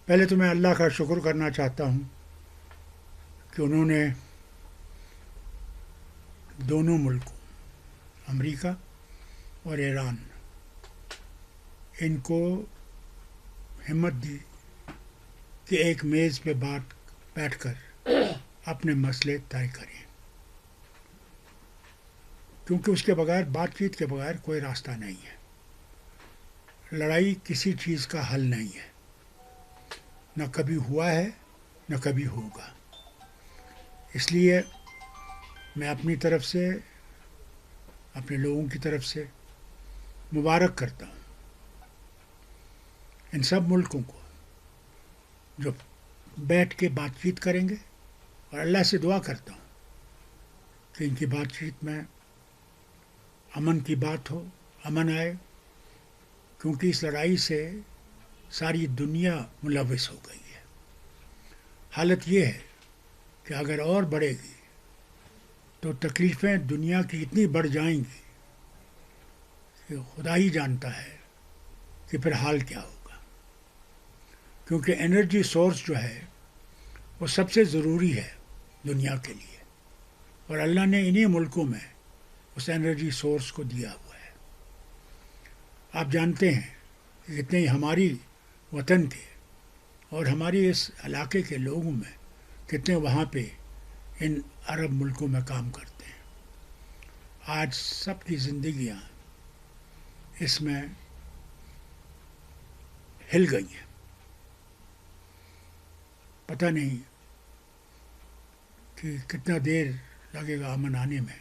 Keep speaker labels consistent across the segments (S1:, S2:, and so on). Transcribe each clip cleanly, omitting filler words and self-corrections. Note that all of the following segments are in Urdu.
S1: پہلے تو میں اللہ کا شکر کرنا چاہتا ہوں کہ انہوں نے دونوں ملکوں امریکہ اور ایران ان کو ہمت دی کہ ایک میز پہ بیٹھ کر اپنے مسئلے طے کریں، کیونکہ اس کے بغیر، بات چیت کے بغیر کوئی راستہ نہیں ہے۔ لڑائی کسی چیز کا حل نہیں ہے، نہ کبھی ہوا ہے نہ کبھی ہوگا۔ اس لیے میں اپنی طرف سے، اپنے لوگوں کی طرف سے مبارک کرتا ہوں ان سب ملکوں کو جو بیٹھ کے بات چیت کریں گے، اور اللہ سے دعا کرتا ہوں کہ ان کی بات چیت میں امن کی بات ہو، امن آئے، کیونکہ اس لڑائی سے ساری دنیا ملوث ہو گئی ہے۔ حالت یہ ہے کہ اگر اور بڑھے گی تو تکلیفیں دنیا کی اتنی بڑھ جائیں گی کہ خدا ہی جانتا ہے کہ پھر حال کیا ہوگا، کیونکہ انرجی سورس جو ہے وہ سب سے ضروری ہے دنیا کے لیے، اور اللہ نے انہی ملکوں میں اس انرجی سورس کو دیا ہوا ہے۔ آپ جانتے ہیں کہ جتنے ہماری وطن کے اور ہماری اس علاقے کے لوگوں میں کتنے وہاں پہ ان عرب ملکوں میں کام کرتے ہیں۔ آج سب کی زندگیاں اس میں ہل گئی ہیں۔ پتہ نہیں کہ کتنا دیر لگے گا امن آنے میں،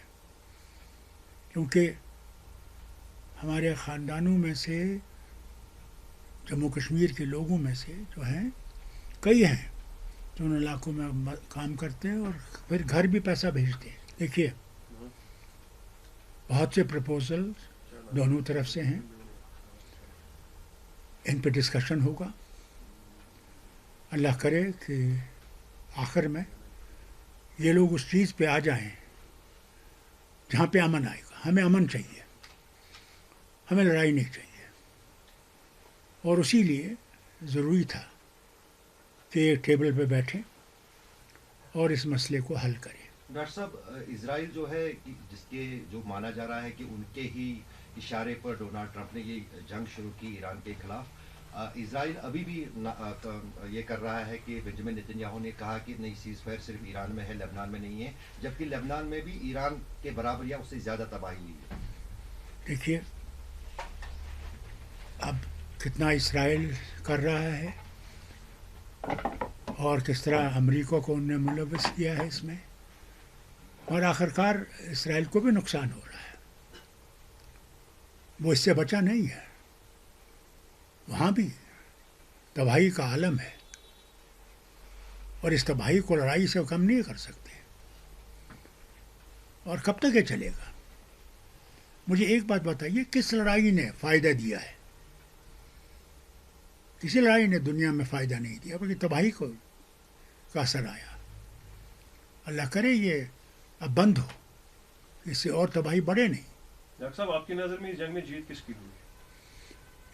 S1: کیونکہ ہمارے خاندانوں میں سے، جموں کشمیر کے لوگوں میں سے جو ہیں، کئی ہیں جو ان علاقوں میں کام کرتے ہیں اور پھر گھر بھی پیسہ بھیجتے ہیں۔ دیکھیے، بہت سے پرپوزل دونوں طرف سے ہیں، ان پہ ڈسکشن ہوگا۔ اللہ کرے کہ آخر میں یہ لوگ اس چیز پہ آ جائیں جہاں پہ امن آئے گا۔ ہمیں امن چاہیے، ہمیں لڑائی نہیں چاہیے، اور اسی لیے ضروری تھا کہ ایک ٹیبل پہ بیٹھیں اور اس مسئلے کو حل کریں۔
S2: ڈاکٹر صاحب، اسرائیل جو ہے جس کے جو مانا جا رہا ہے کہ ان کے ہی اشارے پر ڈونالڈ ٹرمپ نے یہ جنگ شروع کی ایران کے خلاف، اسرائیل ابھی بھی یہ کر رہا ہے کہ بنجامن نتن یاہو نے کہا کہ نہیں، سیز فائر صرف ایران میں ہے، لبنان میں نہیں ہے، جبکہ لبنان میں بھی ایران کے برابر یا اس سے زیادہ تباہی ہوئی ہے۔
S1: دیکھیے، اب کتنا اسرائیل کر رہا ہے اور کس طرح امریکہ کو انہوں نے ملوث کیا ہے اس میں، اور آخرکار اسرائیل کو بھی نقصان ہو رہا ہے۔ وہ اس سے بچا نہیں ہے، وہاں بھی تباہی کا عالم ہے، اور اس تباہی کو لڑائی سے کم نہیں کر سکتے۔ اور کب تک یہ چلے گا؟ مجھے ایک بات بتائیے، کس لڑائی نے فائدہ دیا ہے؟ کسی لڑائی نے دنیا میں فائدہ نہیں دیا، بلکہ تباہی کو کا اثر آیا۔ اللہ کرے یہ اب بند ہو، اس سے اور تباہی بڑھے نہیں۔
S3: ڈاکٹر صاحب، آپ کی نظر میں اس جنگ میں جیت کس کی ہوئی؟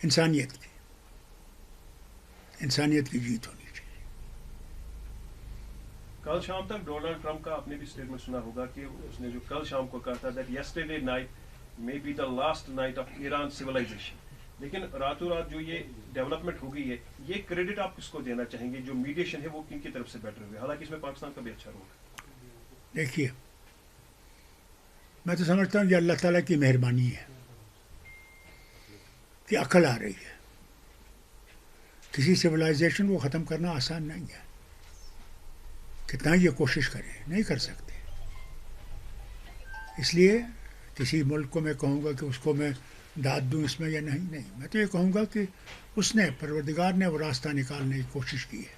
S1: انسانیت کی، انسانیت کی جیت ہونی چاہیے۔
S3: کل شام تک ڈونلڈ ٹرمپ کا آپ نے بھی اسٹیٹمنٹ سنا ہوگا کہ اس نے جو کل شام کو کہا تھا that yesterday night may be the last night of Iran civilisation, لیکن راتوں رات جو یہ ڈیولپمنٹ ہو گئی ہے، یہ کریڈٹ آپ کس کو دینا چاہیں گے؟ جو میڈیشن ہے وہ کن کی طرف سے بیٹر ہوئی؟ حالانکہ اس میں پاکستان کا بھی اچھا رول ہے۔
S1: دیکھیے، میں تو سمجھتا ہوں کہ اللہ تعالیٰ کی مہربانی ہے کہ عقل آ رہی ہے۔ کسی سویلائزیشن کو ختم کرنا آسان نہیں ہے، کتنا یہ کوشش کریں، نہیں کر سکتے۔ اس لیے کسی ملک کو میں کہوں گا کہ اس کو میں داد دوں اس میں یا نہیں، میں تو یہ کہوں گا کہ اس نے، پروردگار نے وہ راستہ نکالنے کی کوشش کی ہے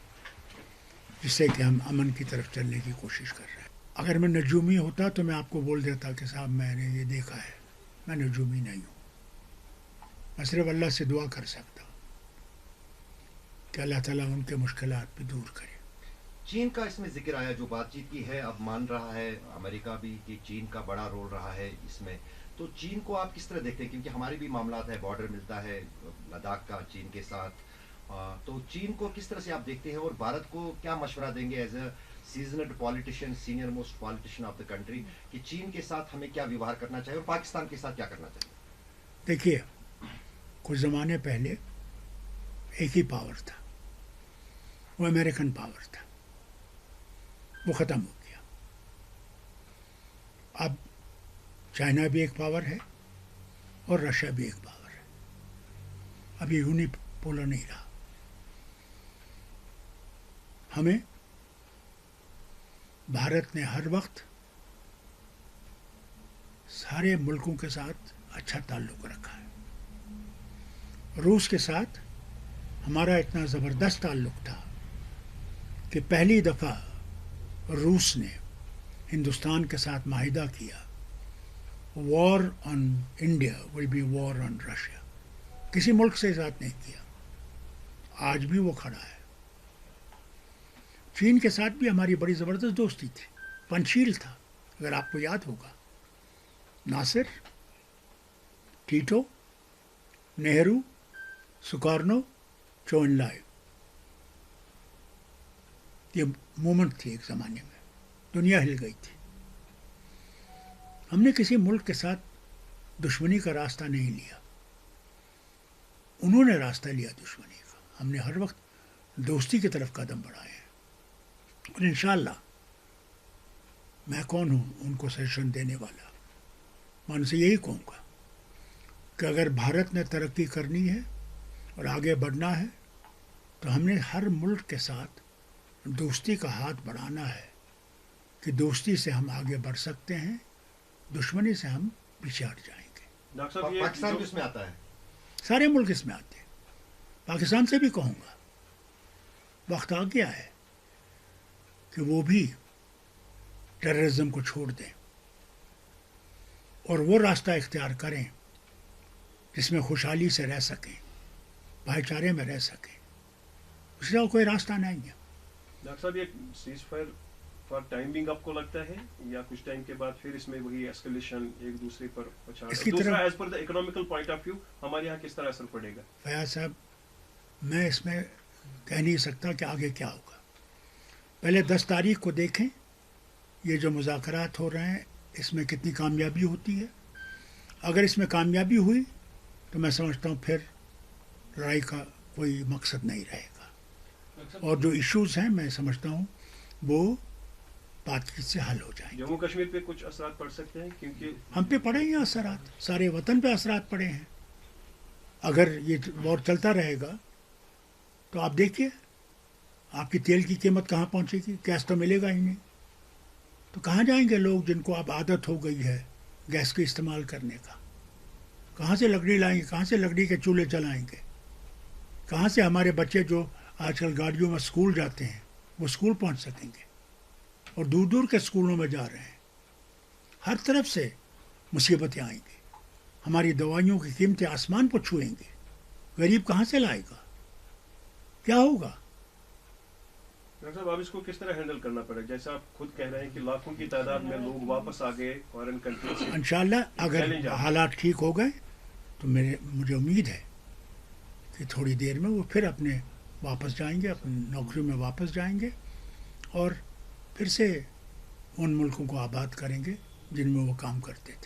S1: جس سے کہ ہم امن کی طرف چلنے کی کوشش کر رہے ہیں۔ اگر میں نجومی ہوتا تو میں آپ کو بول دیتا کہ صاحب میں نے یہ دیکھا ہے، میں نجومی نہیں ہوں۔ میں صرف اللہ سے دعا کر سکتا ہوں کہ اللہ تعالیٰ ان کے مشکلات بھی دور کرے۔
S2: چین کا اس میں ذکر آیا، جو بات چیت کی ہے، اب مان رہا ہے امریکہ بھی کہ چین کا بڑا رول رہا ہے اس میں، تو چین کو آپ کس طرح دیکھتے ہیں؟ کیونکہ ہمارے بھی معاملات ہیں، بارڈر ملتا ہے لداخ کا چین کے ساتھ، تو چین کو کس طرح سے آپ دیکھتے ہیں اور بھارت کو کیا مشورہ دیں گے as a seasoned politician, senior most politician of the country, کہ چین کے ساتھ ہمیں کیا ویوہار کرنا چاہیے اور پاکستان کے ساتھ کیا کرنا چاہیے؟
S1: دیکھیے، کچھ زمانے پہلے ایک ہی پاور تھا، وہ امریکن پاور تھا، وہ ختم ہو گیا. اب چائنا بھی ایک پاور ہے اور رشیا بھی ایک پاور ہے. اب یہ یونی پولر نہیں رہا. ہمیں بھارت نے ہر وقت سارے ملکوں کے ساتھ اچھا تعلق رکھا ہے. روس کے ساتھ ہمارا اتنا زبردست تعلق تھا کہ پہلی دفعہ روس نے ہندوستان کے ساتھ معاہدہ کیا، war on India will be war on Russia. کسی ملک سے ساتھ نہیں کیا. آج بھی وہ کھڑا ہے. چین کے ساتھ بھی ہماری بڑی زبردست دوستی تھی، پنشیل تھا. اگر آپ کو یاد ہوگا، ناصر، ٹیٹو، نہرو، سکارنو، چو ان لائے، یہ مومنٹ تھی ایک زمانے میں. دنیا ہل گئی تھی. ہم نے کسی ملک کے ساتھ دشمنی کا راستہ نہیں لیا، انہوں نے راستہ لیا دشمنی کا. ہم نے ہر وقت دوستی کی طرف قدم بڑھائے ہیں. اور انشاءاللہ، میں کون ہوں ان کو سجیشن دینے والا؟ میں ان سے یہی کہوں گا کہ اگر بھارت نے ترقی کرنی ہے اور آگے بڑھنا ہے تو ہم نے ہر ملک کے ساتھ دوستی کا ہاتھ بڑھانا ہے کہ دوستی سے ہم آگے بڑھ سکتے ہیں، دشمنی سے ہم پیچھے ہٹ جائیں گے.
S3: ڈاکٹر صاحب،
S2: پاکستان بھی اس میں آتا ہے؟
S1: سارے ملک اس میں آتے ہیں. پاکستان سے بھی کہوں گا، وقت آ گیا ہے کہ وہ بھی ٹیررزم کو چھوڑ دیں اور وہ راستہ اختیار کریں جس میں خوشحالی سے رہ سکیں، بھائی چارے میں رہ سکیں. اس کا کوئی راستہ نہیں ہے.
S3: ڈاکٹر صاحب، یہ cease fire for time being آپ کو لگتا ہے یا کچھ ٹائم کے بعد پھر اس میں وہی ایسکلیشن ایک دوسرے پر اچھا؟
S1: اس کی
S3: دوسرا،
S1: طرف
S3: as per the economical point of view ہمارے یہاں کس طرح اثر پڑے گا؟
S1: فیاض صاحب، میں اس میں کہہ نہیں سکتا کہ آگے کیا ہوگا. پہلے 10 تاریخ کو دیکھیں، یہ جو مذاکرات ہو رہے ہیں اس میں کتنی کامیابی ہوتی ہے. اگر اس میں کامیابی ہوئی تو میں سمجھتا ہوں پھر لڑائی کا کوئی مقصد نہیں رہے گا، اور جو ایشوز ہیں میں سمجھتا ہوں وہ بات چیت سے حل ہو جائیں گے.
S3: جموں کشمیر پہ کچھ اثرات پڑ سکتے ہیں کیونکہ
S1: ہم پہ پڑے ہیں اثرات، سارے وطن پہ اثرات پڑے ہیں. اگر یہ وار چلتا رہے گا تو آپ دیکھیے آپ کی تیل کی قیمت کہاں پہنچے گی. گیس تو ملے گا ہی نہیں، تو کہاں جائیں گے لوگ جن کو اب عادت ہو گئی ہے گیس کے استعمال کرنے کا؟ کہاں سے لکڑی لائیں گے؟ کہاں سے لکڑی کے چولہے چلائیں گے؟ کہاں سے ہمارے بچے جو آج کل گاڑیوں میں اسکول جاتے ہیں وہ اسکول پہنچ سکیں گے؟ اور دور دور کے اسکولوں میں جا رہے ہیں. ہر طرف سے مصیبتیں آئیں گی. ہماری دوائیوں کی قیمتیں آسمان کو چھوئیں گے. غریب کہاں سے لائے گا؟ کیا ہوگا؟
S3: ڈاکٹر صاحب، آپ اس کو کس طرح ہینڈل کرنا پڑے گا؟ جیسے آپ خود کہہ رہے ہیں کہ لاکھوں کی تعداد میں لوگ واپس آ گئے فارن کنٹری سے.
S1: انشاءاللہ اگر حالات ٹھیک ہو گئے تو مجھے امید ہے کہ تھوڑی دیر میں وہ پھر اپنے واپس جائیں گے، اپنی نوکریوں میں واپس جائیں گے اور پھر سے ان ملکوں کو آباد کریں گے جن میں وہ کام کرتے تھے.